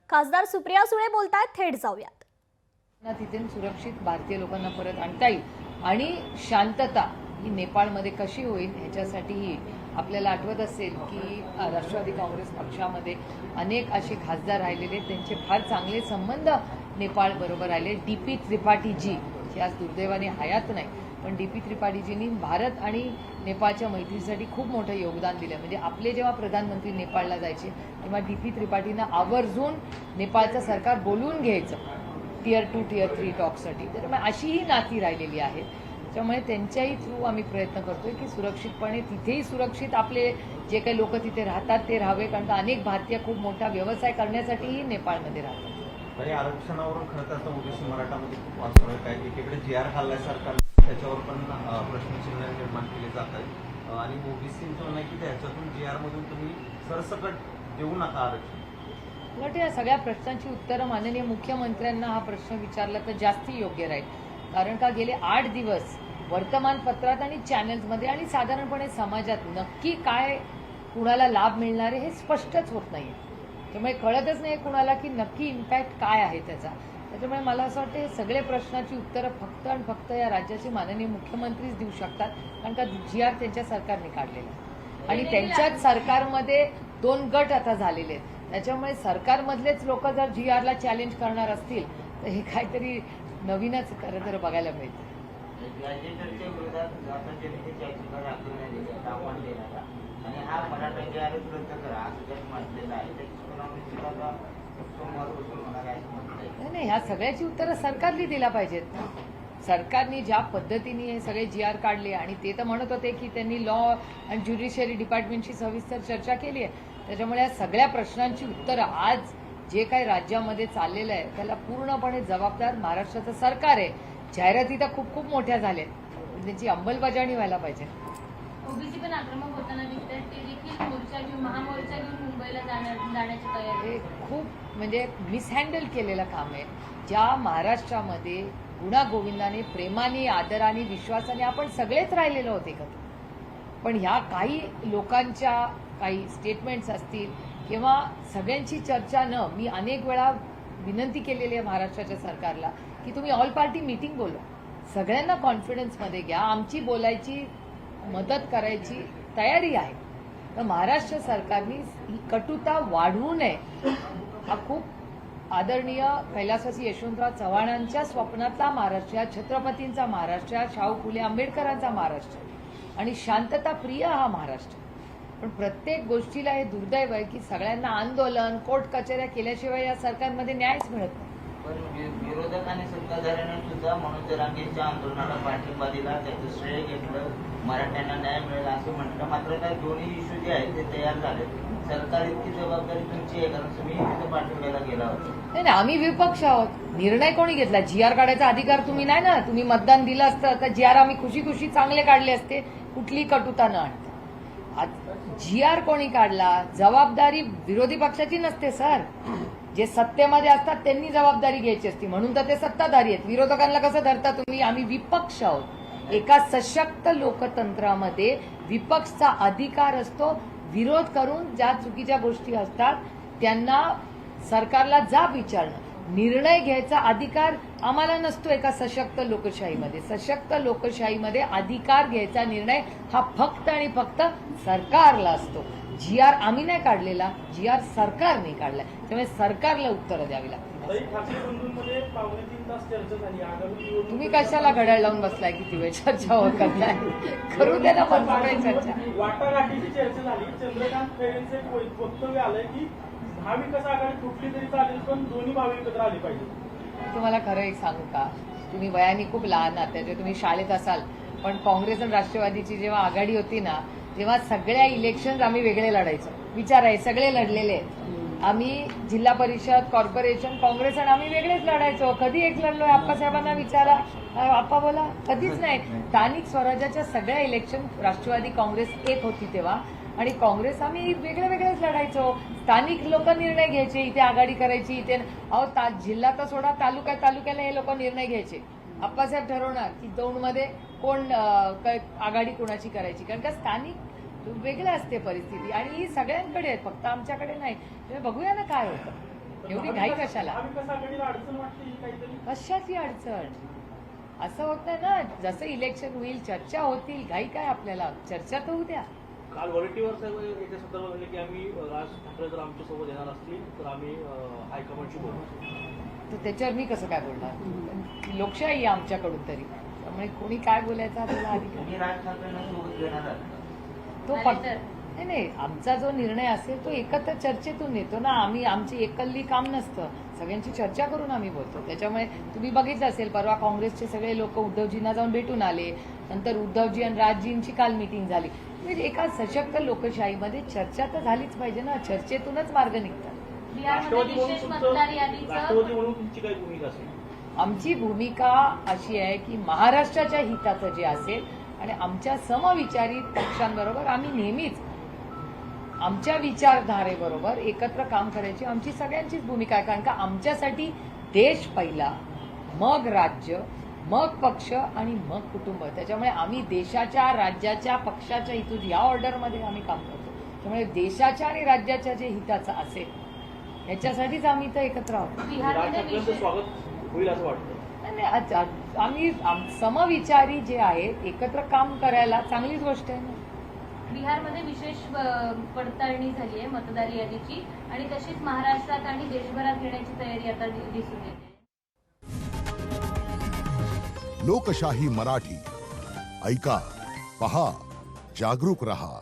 खासदार सुप्रिया सुळे बोलतायत, थेट जाऊयात. तिथे सुरक्षित भारतीय लोकांना परत आणता येईल आणि शांतता ही नेपाळमध्ये कशी होईल ह्याच्यासाठीही आपल्याला आठवत असेल की राष्ट्रवादी काँग्रेस पक्षामध्ये अनेक असे खासदार राहिलेले, त्यांचे फार चांगले संबंध नेपाळ बरोबर आले. डीपी त्रिपाठीजी जे आज दुर्दैवाने हयात नाही, पण डीपी त्रिपाठीजींनी भारत आणि नेपाळच्या मैत्रीसाठी खूप मोठं योगदान दिलं. म्हणजे आपले जेव्हा प्रधानमंत्री नेपाळला जायचे तेव्हा डीपी त्रिपाठींना आवर्जून नेपाळचं सरकार बोलवून घ्यायचं टियर 2 टियर 3 टॉकसाठी. तर मग अशीही नाती राहिलेली आहेत. त्यामुळे त्यांच्याही थ्रू आम्ही प्रयत्न करतोय की सुरक्षितपणे तिथेही सुरक्षित आपले जे काही लोक तिथे राहतात ते राहावे, कारण का अनेक भारतीय खूप मोठा व्यवसाय करण्यासाठीही नेपाळमध्ये राहतात. आरक्षणावरून खरं तर ओबीसी मराठामध्ये खूप वाचतोय काय, एकीकडे GR खाल्लाय सरकार, त्याच्यावर पण प्रश्नचिन्ह निर्माण केले जात आहेत आणि ओबीसींचं म्हणणं आहे की त्याच्यातून GR मधून तुम्ही सरसकट देऊ नका आरक्षण. वाटतं या सगळ्या प्रश्नांची उत्तरं माननीय मुख्यमंत्र्यांना हा प्रश्न विचारला तर जास्ती योग्य राहील. कारण का गेले 8 दिवस वर्तमानपत्रात आणि चॅनल्समध्ये आणि साधारणपणे समाजात नक्की काय कुणाला लाभ मिळणार आहे हे स्पष्टच होत नाहीये. त्यामुळे कळतच नाही कुणाला की नक्की इम्पॅक्ट काय आहे त्याचा. त्याच्यामुळे मला असं वाटतं हे सगळे प्रश्नाची उत्तरं फक्त आणि फक्त या राज्याचे माननीय मुख्यमंत्रीच देऊ शकतात. कारण का GR त्यांच्या सरकारने काढलेला आणि त्यांच्याच सरकारमध्ये 2 गट आता झालेले आहेत. त्याच्यामुळे सरकारमधलेच लोक जर GRला चॅलेंज करणार असतील तर हे काहीतरी नवीनच खरं तर बघायला मिळतं. नाही, ह्या सगळ्याची उत्तरं सरकारने दिला पाहिजेत ना. सरकारने ज्या पद्धतीने हे सगळे GR काढले आणि ते तर म्हणत होते की त्यांनी लॉ अँड ज्युडिशियरी डिपार्टमेंटशी सविस्तर चर्चा केली आहे. त्याच्यामुळे या सगळ्या प्रश्नांची उत्तरं आज जे काही राज्यामध्ये चाललेलं आहे त्याला पूर्णपणे जबाबदार महाराष्ट्राचं सरकार आहे. जाहिराती तर खूप खूप मोठ्या झाल्या, त्यांची अंमलबजावणी व्हायला पाहिजे. ओबीसी पण आक्रमक होताना दिसतात, ते देखील मोर्चा घेऊन महामोर्चा घेऊन मुंबईला जाण्याची तयारी. हे खूप म्हणजे मिसहँडल केलेलं काम आहे. ज्या महाराष्ट्रामध्ये गुणागोविंदाने प्रेमाने आदराने विश्वासाने आपण सगळेच राहिलेलो होते का, पण ह्या काही लोकांच्या काही स्टेटमेंट्स असतील किंवा सगळ्यांची चर्चा न, मी अनेक वेळा विनंती केलेली आहे महाराष्ट्राच्या सरकारला की तुम्ही ऑल पार्टी मीटिंग बोलवा, सगळ्यांना कॉन्फिडन्समध्ये घ्या, आमची बोलायची मदत करायची तयारी आहे. तर महाराष्ट्र सरकारने ही कटुता वाढवू नये. हा खूप आदरणीय कैलासवासी यशवंतराव चव्हाणांच्या स्वप्नातला महाराष्ट्र, छत्रपतींचा महाराष्ट्र, शाहू फुले आंबेडकरांचा महाराष्ट्र आणि शांतता प्रिय हा महाराष्ट्र. पण प्रत्येक गोष्टीला हे दुर्दैव आहे की सगळ्यांना आंदोलन कोर्ट कचेऱ्या केल्याशिवाय या सरकारमध्ये न्यायच मिळत नाही. पण विरोधक आणि सत्ताधाऱ्यांनी सुद्धा मनोज जरांगेंच्या आंदोलनाला पाठिंबा दिला, त्याचं श्रेय घेतलं, मराठ्यांना न्याय मिळेल असं म्हटलं. मात्र काय दोन्ही इश्यू जे आहेत ते तयार झाले. सरकार इतकी जबाबदारी तुमची आहे कारण तुम्ही तिथे पाठिंब्याला गेला होता. नाही, आम्ही विपक्ष आहोत. निर्णय कोणी घेतला? GR काढायचा अधिकार तुम्ही नाही ना. तुम्ही मतदान दिलं असतं तर GR आम्ही खुशी खुशी चांगले काढले असते, कुठली कटुता न आणता. GR कोणी काढला? जबाबदारी विरोधी पक्षाची नसते सर. जे सत्तेमध्ये असतात त्यांनी जबाबदारी घ्यायची असती, म्हणून तर ते सत्ताधारी आहेत. विरोधकांना कसं धरता तुम्ही? आम्ही विपक्ष आहोत. एका सशक्त लोकतंत्रामध्ये विपक्षचा अधिकार असतो विरोध करून ज्या चुकीच्या गोष्टी असतात त्यांना सरकारला जाब विचारणं. निर्णय घ्यायचा अधिकार आम्हाला नसतो एका सशक्त लोकशाहीमध्ये. सशक्त लोकशाहीमध्ये अधिकार घ्यायचा निर्णय हा फक्त आणि फक्त सरकारला असतो. GR आम्ही नाही काढलेला, GR सरकारने काढलाय. त्यामुळे सरकारला उत्तरं द्यावी लागतील. तुम्ही कशाला घड्याळ लावून बसलाय? किती वेळ चर्चा होत करताय? करू दे ना पण चर्चा. वाटाघाटीची चर्चा झाली. चंद्रकांत खैरेंचं एक वक्तव्य आलंय की महाविकास आघाडी तुटली तरी चालेल पण दोन्ही महाविकत्र आली पाहिजे. तुम्हाला खरं एक सांगू का, तुम्ही वयाने खूप लहान आहात, त्याच्यात तुम्ही शाळेत असाल, पण काँग्रेस आणि राष्ट्रवादीची जेव्हा आघाडी होती ना तेव्हा सगळ्या इलेक्शन आम्ही वेगळे लढायचो. विचार आहे, सगळे लढलेले आहेत. आम्ही जिल्हा परिषद, कॉर्पोरेशन, काँग्रेस आणि आम्ही वेगळेच लढायचो. कधी एक लढलोय? आप्पासाहेबांना विचारा, आप्पा बोला. कधीच नाही. स्थानिक स्वराज्याच्या सगळ्या इलेक्शन राष्ट्रवादी काँग्रेस एक होती तेव्हा आणि काँग्रेस आम्ही वेगळे वेगळेच लढायचो. स्थानिक लोक निर्णय घ्यायचे, इथे आघाडी करायची, इथे जिल्हा तर सोडा, तालुक्याला हे लोक निर्णय घ्यायचे. आप्पासाहेब ठरवणार की 2 मध्ये कोण आघाडी कोणाची करायची. कारण का स्थानिक वेगळं असते परिस्थिती आणि ही सगळ्यांकडे आहे, फक्त आमच्याकडे नाही. बघूया ना काय होतं. एवढी घाई कशाला? महाविकास आघाडीला अडचण वाटते ही काहीतरी? कशाची अडचण? असं होत नाही ना, जसं इलेक्शन होईल चर्चा होतील, घाई काय आपल्याला, चर्चा तर होऊ द्या. काल वॉलेंटियर साहेब याच्या संदर्भात म्हणले की आम्ही राज ठाकरे जर आमच्यासोबत येणार असतील तर आम्ही हायकमांडशी बोलू. तर त्याच्यावर मी कसं काय बोलणार? लोकशाही आहे आमच्याकडून तरी, त्यामुळे कोणी काय बोलायचं आपल्याला अधिकार. तुम्ही राज ठाकरेंना सोबत घेणार आहात? तो आले फक्त तर. नाही, आमचा जो निर्णय असेल तो एकत्र चर्चेतून येतो ना. आमची एकल्ली काम नसतं, सगळ्यांची चर्चा करून आम्ही बोलतो. त्याच्यामुळे तुम्ही बघितलं असेल, परवा काँग्रेसचे सगळे लोक उद्धवजींना जाऊन भेटून आले, नंतर उद्धवजी आणि राजजींची काल मिटिंग झाली. म्हणजे एका सशक्त लोकशाहीमध्ये चर्चा तर झालीच पाहिजे ना, चर्चेतूनच मार्ग निघतात. बिहारमध्ये राष्ट्रवादी म्हणून विशेष तुमचं मतदार यादीचं राष्ट्रवादी म्हणून तुमची काय भूमिका असेल? आमची भूमिका अशी आहे की महाराष्ट्राच्या हिताचं जे असेल आणि आमच्या समविचारी पक्षांबरोबर आम्ही नेहमीच आमच्या विचारधारेबरोबर एकत्र काम करायची आमची सगळ्यांचीच भूमिका आहे. कारण का आमच्यासाठी देश पहिला, मग राज्य, मग पक्ष आणि मग कुटुंब. त्याच्यामुळे आम्ही देशाच्या, राज्याच्या, पक्षाच्या हितून या ऑर्डरमध्ये आम्ही काम करतो. त्यामुळे देशाच्या आणि राज्याच्या जे हिताचं असेल याच्यासाठीच आम्ही इथं एकत्र आहोत. राज बिहारमध्ये ठाकरेंचं विशेष स्वागत होईल असं वाटतं? नाही, आम्ही समविचारी जे आहेत एकत्र काम करायला चांगलीच गोष्ट आहे ना. बिहारमध्ये विशेष पडताळणी झाली आहे मतदार यादीची आणि तशीच महाराष्ट्रात आणि देशभरात घेण्याची तयारी आता दिसून येते. लोकशाही मराठी ऐका, पहा, जागरूक रहा.